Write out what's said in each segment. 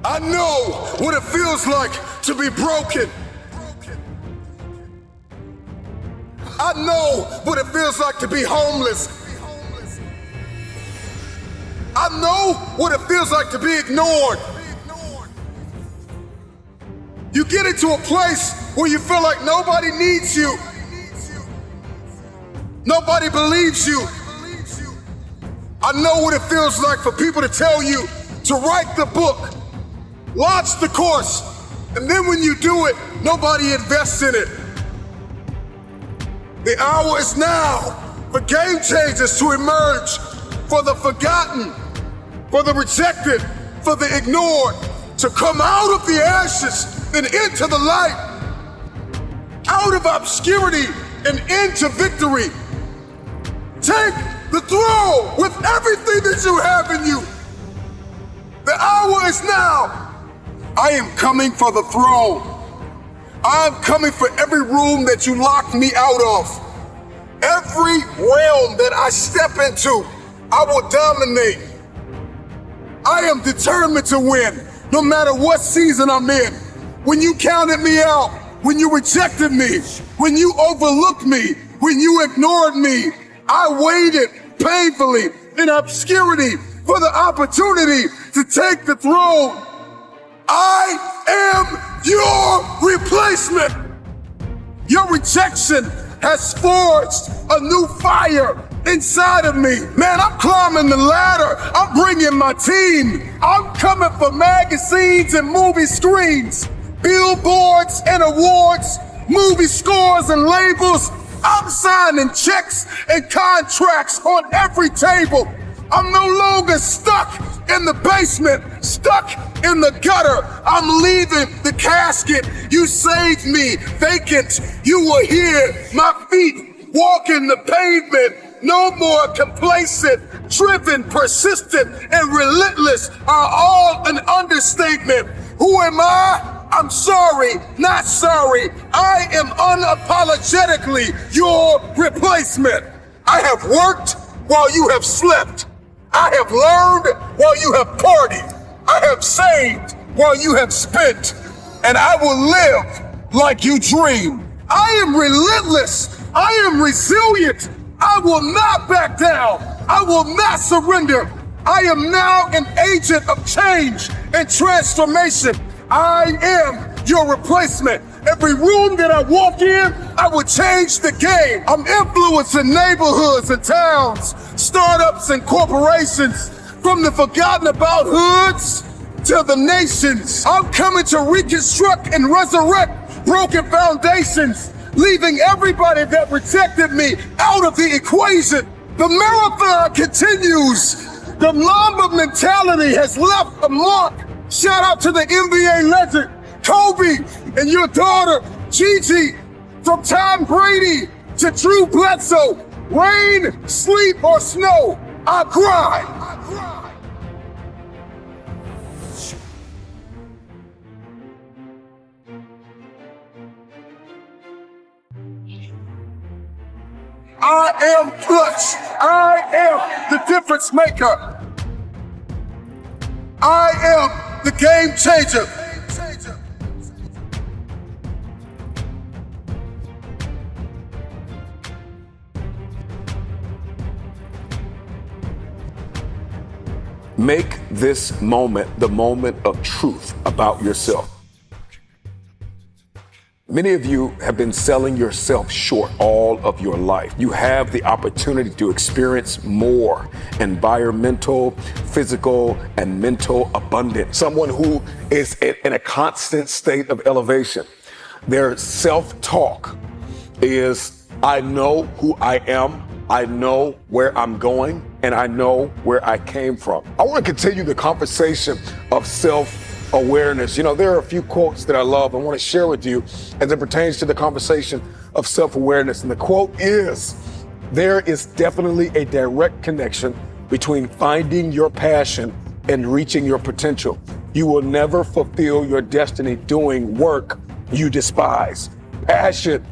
I know what it feels like to be broken. I know what it feels like to be homeless. I know what it feels like to be ignored. You get into a place where you feel like nobody needs you. Nobody believes you. I know what it feels like for people to tell you to write the book, launch the course, and then when you do it, nobody invests in it. The hour is now for game changers to emerge, for the forgotten, for the rejected, for the ignored, to come out of the ashes and into the light, out of obscurity and into victory. Take the throne with everything that you have in you. The hour is now. I am coming for the throne. I'm coming for every room that you locked me out of. Every realm that I step into, I will dominate. I am determined to win, no matter what season I'm in. When you counted me out, when you rejected me, when you overlooked me, when you ignored me, I waited painfully in obscurity for the opportunity to take the throne. I am your replacement. Your rejection has forged a new fire inside of me. Man, I'm climbing the ladder. I'm bringing my team. I'm coming for magazines and movie screens, billboards and awards, movie scores and labels. I'm signing checks and contracts on every table. I'm no longer stuck in the basement, stuck in the gutter. I'm leaving the casket. You saved me vacant. You were here, my feet walking the pavement. No more complacent, driven, persistent, and relentless are all an understatement. Who am I? I'm sorry, not sorry. I am unapologetically your replacement. I have worked while you have slept. I have learned while you have partied. I have saved while you have spent. And I will live like you dream. I am relentless. I am resilient. I will not back down. I will not surrender. I am now an agent of change and transformation. I am your replacement. Every room that I walk in, I will change the game. I'm influencing neighborhoods and towns, startups and corporations, from the forgotten about hoods to the nations. I'm coming to reconstruct and resurrect broken foundations, leaving everybody that rejected me out of the equation. The marathon continues. The Mamba mentality has left a mark. Shout out to the NBA legend, Kobe, and your daughter, Gigi. From Tom Brady to Drew Bledsoe, rain, sleep, or snow, I grind. I am clutch. I am the difference maker. I am the game changer. Make this moment the moment of truth about yourself. Many of you have been selling yourself short all of your life. You have the opportunity to experience more environmental, physical, and mental abundance. Someone who is in a constant state of elevation. Their self-talk is, I know who I am, I know where I'm going, and I know where I came from. I want to continue the conversation of self-awareness. You know, there are a few quotes that I love I want to share with you as it pertains to the conversation of self-awareness. And the quote is, there is definitely a direct connection between finding your passion and reaching your potential. You will never fulfill your destiny doing work you despise. Passion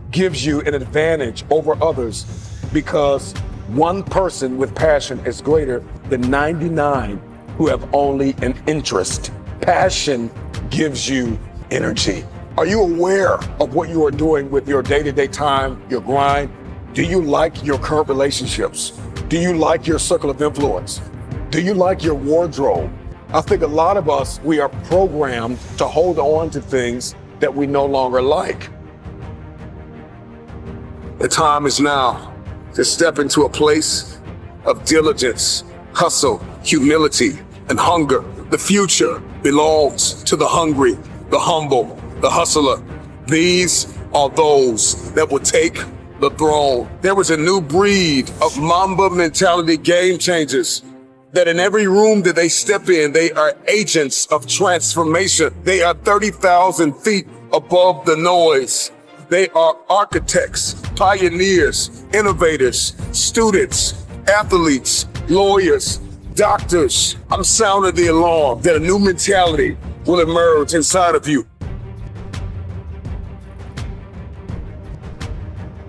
gives you an advantage over others because one person with passion is greater than 99 who have only an interest. Passion gives you energy. Are you aware of what you are doing with your day-to-day time, your grind? Do you like your current relationships? Do you like your circle of influence? Do you like your wardrobe? I think a lot of us, we are programmed to hold on to things that we no longer like. The time is now to step into a place of diligence, hustle, humility, and hunger. The future belongs to the hungry, the humble, the hustler. These are those that will take the throne. There was a new breed of Mamba mentality game changers that in every room that they step in, they are agents of transformation. They are 30,000 feet above the noise. They are architects, pioneers, innovators, students, athletes, lawyers, doctors. I'm sounding the alarm that a new mentality will emerge inside of you.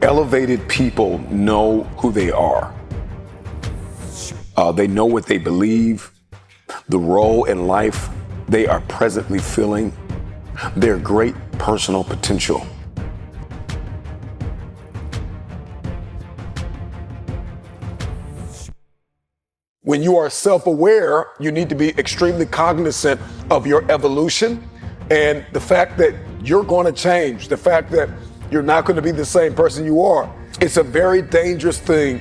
Elevated people know who they are. They know what they believe, the role in life they are presently filling, their great personal potential. When you are self-aware, you need to be extremely cognizant of your evolution and the fact that you're going to change, the fact that you're not going to be the same person you are. It's a very dangerous thing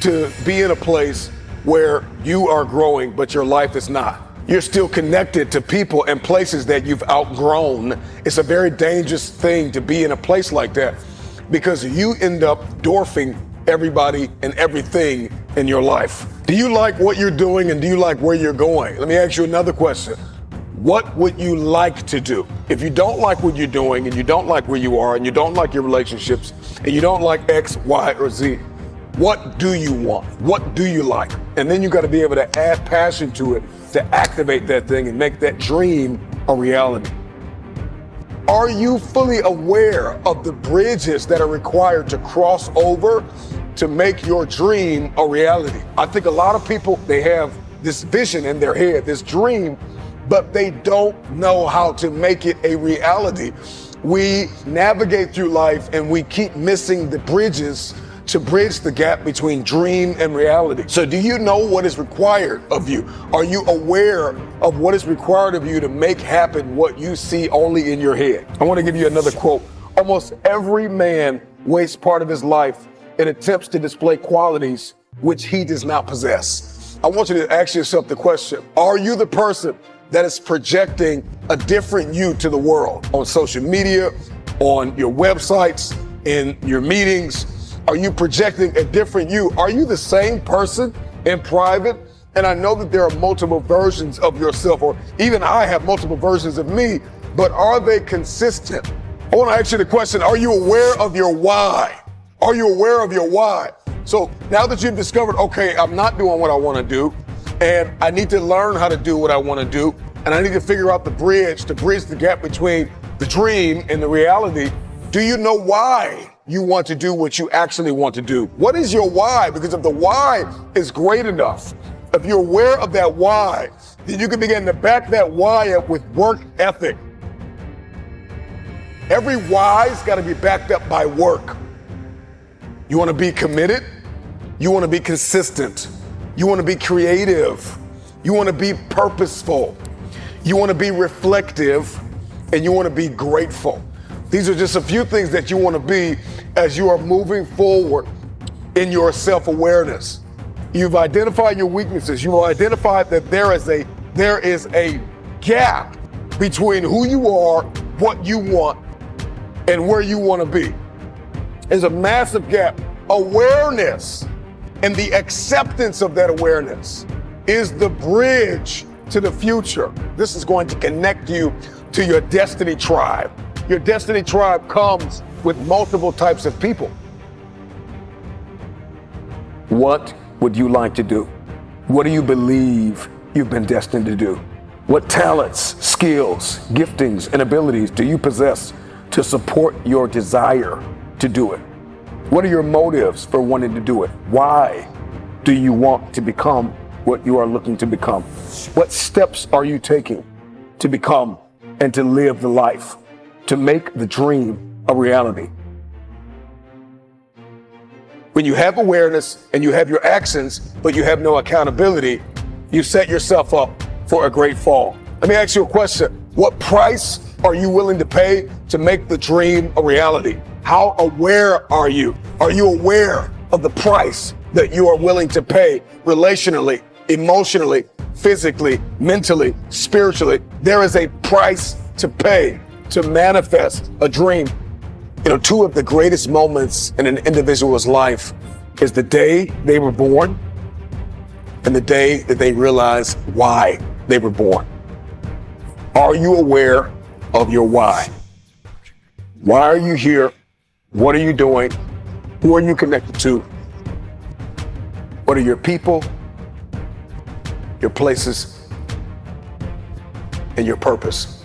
to be in a place where you are growing, but your life is not. You're still connected to people and places that you've outgrown. It's a very dangerous thing to be in a place like that because you end up dwarfing everybody and everything in your life. Do you like what you're doing and do you like where you're going? Let me ask you another question. What would you like to do? If you don't like what you're doing and you don't like where you are and you don't like your relationships and you don't like X, Y, or Z, what do you want? What do you like? And then you got to be able to add passion to it to activate that thing and make that dream a reality. Are you fully aware of the bridges that are required to cross over to make your dream a reality? I think a lot of people, they have this vision in their head, this dream, but they don't know how to make it a reality. We navigate through life and we keep missing the bridges to bridge the gap between dream and reality. So do you know what is required of you? Are you aware of what is required of you to make happen what you see only in your head? I want to give you another quote. Almost every man wastes part of his life in attempts to display qualities which he does not possess. I want you to ask yourself the question, are you the person that is projecting a different you to the world on social media, on your websites, in your meetings? Are you projecting a different you? Are you the same person in private? And I know that there are multiple versions of yourself, or even I have multiple versions of me, but are they consistent? I want to ask you the question, are you aware of your why? Are you aware of your why? So now that you've discovered, okay, I'm not doing what I want to do, and I need to learn how to do what I want to do, and I need to figure out the bridge to bridge the gap between the dream and the reality. Do you know why you want to do what you actually want to do? What is your why? Because if the why is great enough, if you're aware of that why, then you can begin to back that why up with work ethic. Every why's got to be backed up by work. You want to be committed? You want to be consistent? You want to be creative? You want to be purposeful? You want to be reflective? And you want to be grateful? These are just a few things that you want to be as you are moving forward in your self-awareness. You've identified your weaknesses. You've identified that there is a gap between who you are, what you want, and where you want to be. There's a massive gap. Awareness and the acceptance of that awareness is the bridge to the future. This is going to connect you to your destiny tribe. Your destiny tribe comes with multiple types of people. What would you like to do? What do you believe you've been destined to do? What talents, skills, giftings, and abilities do you possess to support your desire to do it? What are your motives for wanting to do it? Why do you want to become what you are looking to become? What steps are you taking to become and to live the life, to make the dream a reality. When you have awareness and you have your actions, but you have no accountability, you set yourself up for a great fall. Let me ask you a question. What price are you willing to pay to make the dream a reality? How aware are you? Are you aware of the price that you are willing to pay relationally, emotionally, physically, mentally, spiritually? There is a price to pay to manifest a dream. You know, two of the greatest moments in an individual's life is the day they were born and the day that they realize why they were born. Are you aware of your why? Why are you here? What are you doing? Who are you connected to? What are your people, your places, and your purpose?